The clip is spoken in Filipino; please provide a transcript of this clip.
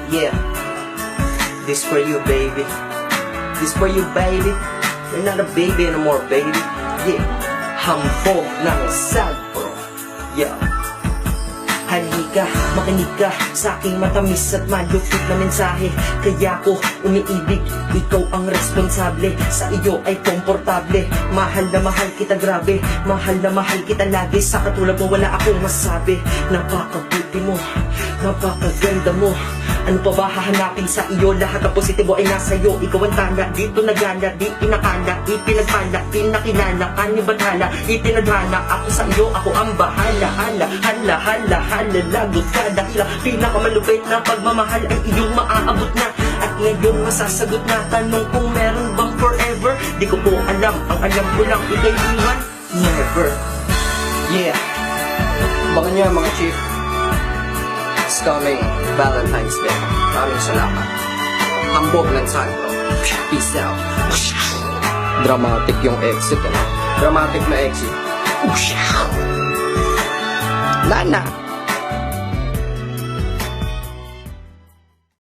Yeah, this for you, baby. This for you, baby. You're not a baby anymore, baby. Yeah, hambog ng sad, bro. Yeah. Halika, makinig ka sa aking matamis at malupit na mensahe. Kaya ko umiibig, ikaw ang responsable. Sa iyo ay komportable. Mahal na mahal kita, grabe. Mahal na mahal kita lagi. Sa katulad mo wala akong masabi. Napakabuti mo, napakaganda mo. Ano pa ba hahanapin sa iyo? Lahat ng positibo ay nasa iyo. Ikaw ang tanda, dito nagana, di pinakala, ipinagpala, pinakilala, kanibathala, itinadhana. Ako sa iyo, ako ang bahala. Hala, lagot ka dahil pinakamalupit na pagmamahal ay iyong maaabot na. At ngayon masasagot na tanong kung meron bang forever. Di ko po alam, ang alam ko lang ikay iwan, never. Yeah, baka niya mga chief. It's coming Valentine's Day. Maraming salamat. Hambog ng Sandro. Peace out. Dramatic yung exit, ano? Dramatic na exit. Lana.